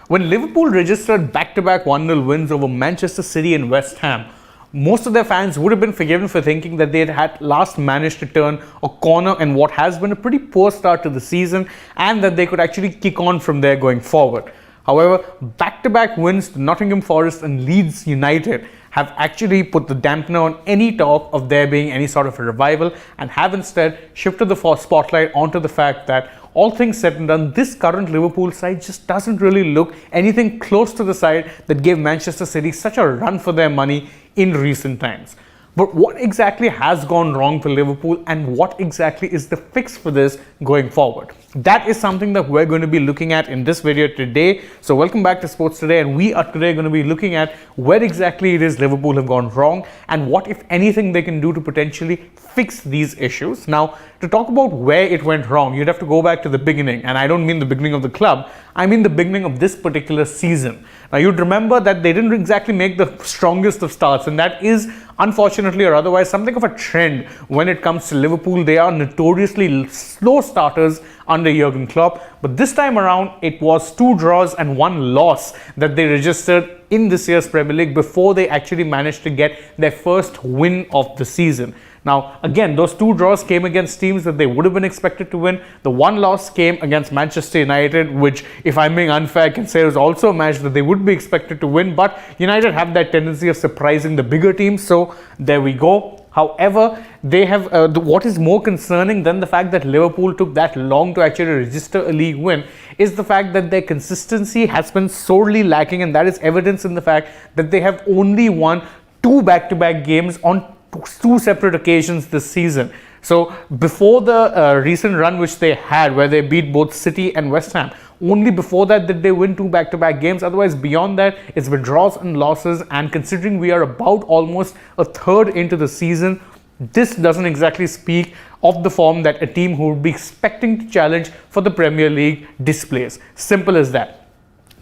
When Liverpool registered back-to-back 1-0 wins over Manchester City and West Ham, most of their fans would have been forgiven for thinking that they had last managed to turn a corner in what has been a pretty poor start to the season and that they could actually kick on from there going forward. However, back-to-back wins to Nottingham Forest and Leeds United have actually put the dampener on any talk of there being any sort of a revival and have instead shifted the spotlight onto the fact that all things said and done, this current Liverpool side just doesn't really look anything close to the side that gave Manchester City such a run for their money in recent times. But what exactly has gone wrong for Liverpool and what exactly is the fix for this going forward? That is something that we're going to be looking at in this video today. So welcome back to Sports Today, and we are today going to be looking at where exactly it is Liverpool have gone wrong and what, if anything, they can do to potentially fix these issues. Now, to talk about where it went wrong, you'd have to go back to the beginning, and I don't mean the beginning of the club, I mean the beginning of this particular season. Now, you'd remember that they didn't exactly make the strongest of starts, and that is, unfortunately or otherwise, something of a trend when it comes to Liverpool. They are notoriously slow starters under Jurgen Klopp, but this time around it was 2 draws and 1 loss that they registered in this year's Premier League before they actually managed to get their first win of the season. Now, again, those 2 draws came against teams that they would have been expected to win. The 1 loss came against Manchester United, which, if I'm being unfair, I can say was also a match that they would be expected to win. But United have that tendency of surprising the bigger teams, so there we go. However, they have what is more concerning than the fact that Liverpool took that long to actually register a league win is the fact that their consistency has been sorely lacking, and that is evidence in the fact that they have only won 2 back-to-back games on 2 separate occasions this season. So before the recent run which they had, where they beat both City and West Ham, only before that did they win 2 back-to-back games. Otherwise, beyond that, it's been draws and losses. And considering we are about almost a third into the season, this doesn't exactly speak of the form that a team who would be expecting to challenge for the Premier League displays. Simple as that.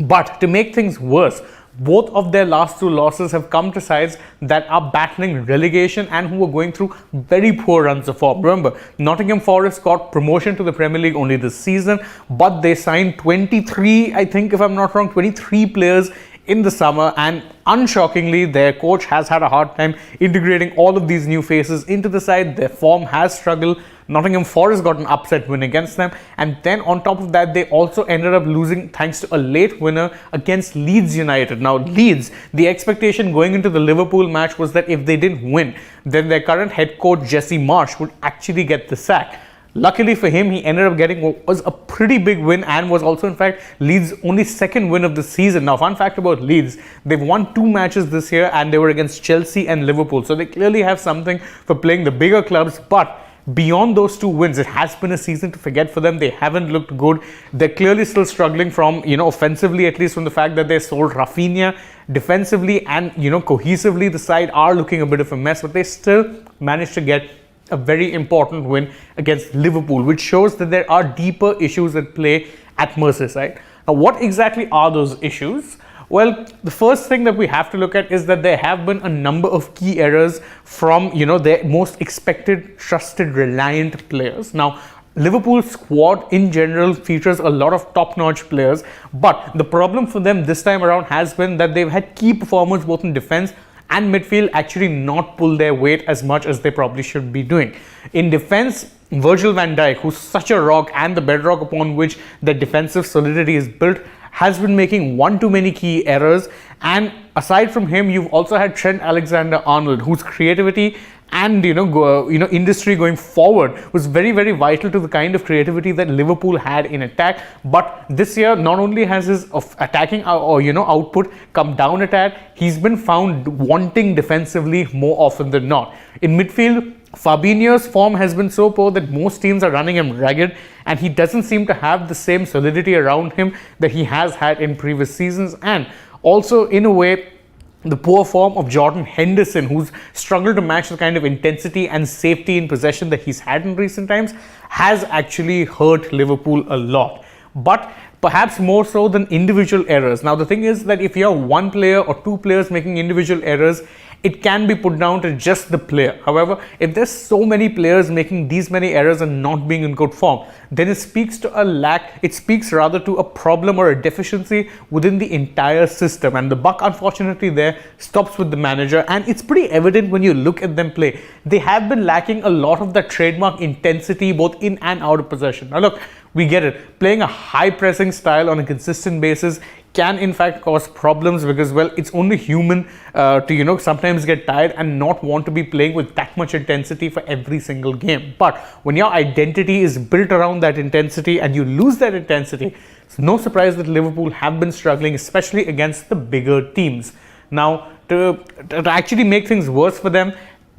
But to make things worse, both of their last 2 losses have come to sides that are battling relegation and who are going through very poor runs of form. Remember, Nottingham Forest got promotion to the Premier League only this season, but they signed 23, I think if I'm not wrong, 23 players in the summer, and unshockingly, their coach has had a hard time integrating all of these new faces into the side. Their form has struggled. Nottingham Forest got an upset win against them, and then on top of that, they also ended up losing thanks to a late winner against Leeds United. Now, Leeds, the expectation going into the Liverpool match was that if they didn't win, then their current head coach Jesse Marsch would actually get the sack. Luckily for him, he ended up getting what was a pretty big win and was also, in fact, Leeds' only 2nd win of the season. Now, fun fact about Leeds, they've won 2 matches this year and they were against Chelsea and Liverpool. So they clearly have something for playing the bigger clubs, but beyond those 2 wins, it has been a season to forget for them. They haven't looked good. They're clearly still struggling from, offensively, at least from the fact that they sold Rafinha. Defensively and, cohesively, the side are looking a bit of a mess, but they still managed to get a very important win against Liverpool, which shows that there are deeper issues at play at Merseyside. Now, what exactly are those issues? Well, the first thing that we have to look at is that there have been a number of key errors from, their most expected, trusted, reliant players. Now, Liverpool's squad in general features a lot of top-notch players, but the problem for them this time around has been that they've had key performers both in defense and midfield actually not pull their weight as much as they probably should be doing. In defense, Virgil van Dijk, who's such a rock and the bedrock upon which their defensive solidity is built, has been making one too many key errors. And aside from him, you've also had Trent Alexander-Arnold, whose creativity and industry going forward was very, very vital to the kind of creativity that Liverpool had in attack. But this year, not only has his attacking output come down a tad, he's been found wanting defensively more often than not. In midfield, Fabinho's form has been so poor that most teams are running him ragged, and he doesn't seem to have the same solidity around him that he has had in previous seasons. And also, in a way, the poor form of Jordan Henderson, who's struggled to match the kind of intensity and safety in possession that he's had in recent times, has actually hurt Liverpool a lot. But perhaps more so than individual errors. Now, the thing is that if you're one player or 2 players making individual errors, it can be put down to just the player. However, if there's so many players making these many errors and not being in good form, then it speaks to a lack, it speaks rather to a problem or a deficiency within the entire system. And the buck, unfortunately, there stops with the manager. And it's pretty evident when you look at them play. They have been lacking a lot of that trademark intensity, both in and out of possession. Now look, we get it. Playing a high pressing style on a consistent basis can in fact cause problems because, well, it's only human to sometimes get tired and not want to be playing with that much intensity for every single game. But when your identity is built around that intensity and you lose that intensity, it's no surprise that Liverpool have been struggling, especially against the bigger teams. Now, to actually make things worse for them,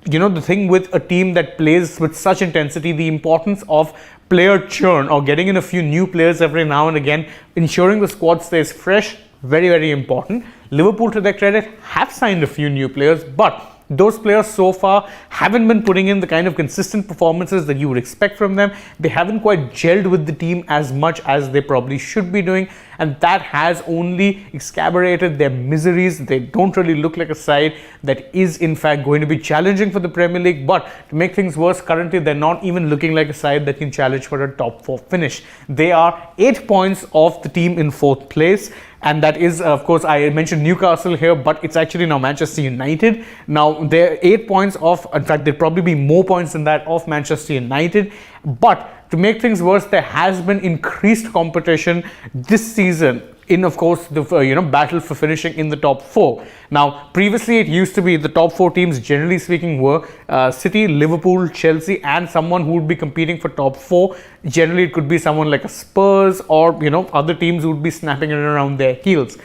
the thing with a team that plays with such intensity, the importance of player churn or getting in a few new players every now and again, ensuring the squad stays fresh, very, very important. Liverpool, to their credit, have signed a few new players, but those players so far haven't been putting in the kind of consistent performances that you would expect from them. They haven't quite gelled with the team as much as they probably should be doing, and that has only exacerbated their miseries. They don't really look like a side that is in fact going to be challenging for the Premier League. But to make things worse, currently they're not even looking like a side that can challenge for a top 4 finish. They are 8 points off the team in 4th place. And that is, of course, I mentioned Newcastle here, but it's actually now Manchester United. Now, they're 8 points off. In fact, there'll probably be more points than that of Manchester United. But to make things worse, there has been increased competition this season in, of course, the battle for finishing in the top 4. Now, previously it used to be the top 4 teams, generally speaking, were City, Liverpool, Chelsea, and someone who would be competing for top 4. Generally, it could be someone like a Spurs or other teams who would be snapping it around their heels.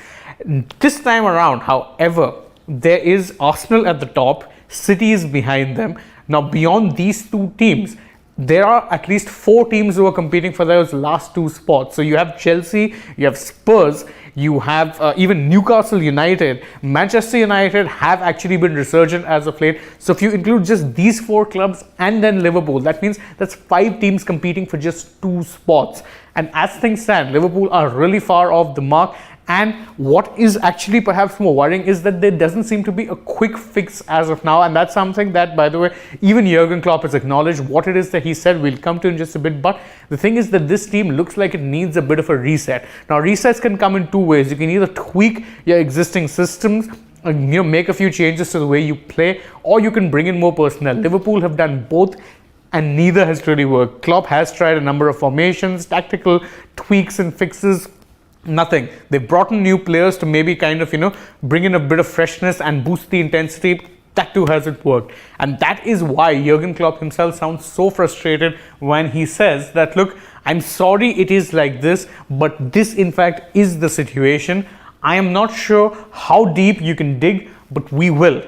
This time around, however, there is Arsenal at the top, City is behind them. Now, beyond these 2 teams, there are at least 4 teams who are competing for those last 2 spots. So you have Chelsea, you have Spurs, you have even Newcastle United. Manchester United have actually been resurgent as of late. So if you include just these 4 clubs and then Liverpool, that means that's 5 teams competing for just 2 spots. And as things stand, Liverpool are really far off the mark. And what is actually perhaps more worrying is that there doesn't seem to be a quick fix as of now. And that's something that, by the way, even Jurgen Klopp has acknowledged what it is that he said. We'll come to in just a bit. But the thing is that this team looks like it needs a bit of a reset. Now, resets can come in 2 ways. You can either tweak your existing systems, make a few changes to the way you play, or you can bring in more personnel. Liverpool have done both, and neither has really worked. Klopp has tried a number of formations, tactical tweaks and fixes. Nothing. They've brought in new players to maybe kind of, bring in a bit of freshness and boost the intensity. That too hasn't worked. And that is why Jurgen Klopp himself sounds so frustrated when he says that, look, I'm sorry it is like this, but this in fact is the situation. I am not sure how deep you can dig, but we will.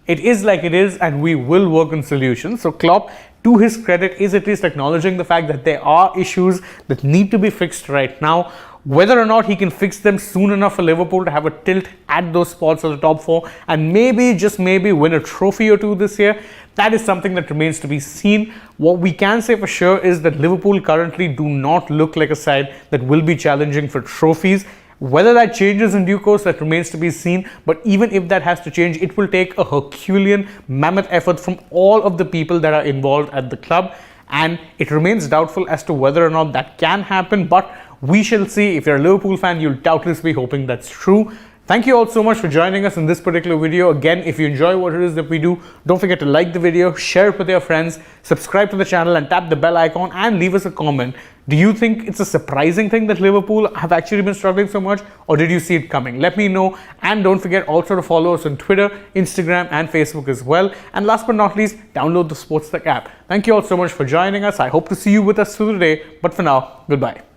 It is like it is, and we will work on solutions. So Klopp, to his credit, is at least acknowledging the fact that there are issues that need to be fixed right now. Whether or not he can fix them soon enough for Liverpool to have a tilt at those spots of the top 4 and maybe, just maybe, win a trophy or 2 this year, that is something that remains to be seen. What we can say for sure is that Liverpool currently do not look like a side that will be challenging for trophies. Whether that changes in due course, that remains to be seen. But even if that has to change, it will take a Herculean, mammoth effort from all of the people that are involved at the club. And it remains doubtful as to whether or not that can happen. But we shall see. If you're a Liverpool fan, you'll doubtless be hoping that's true. Thank you all so much for joining us in this particular video. Again, if you enjoy what it is that we do, don't forget to like the video, share it with your friends, subscribe to the channel and tap the bell icon and leave us a comment. Do you think it's a surprising thing that Liverpool have actually been struggling so much, or did you see it coming? Let me know. And don't forget also to follow us on Twitter, Instagram and Facebook as well. And last but not least, download the AajTak app. Thank you all so much for joining us. I hope to see you with us through the day. But for now, goodbye.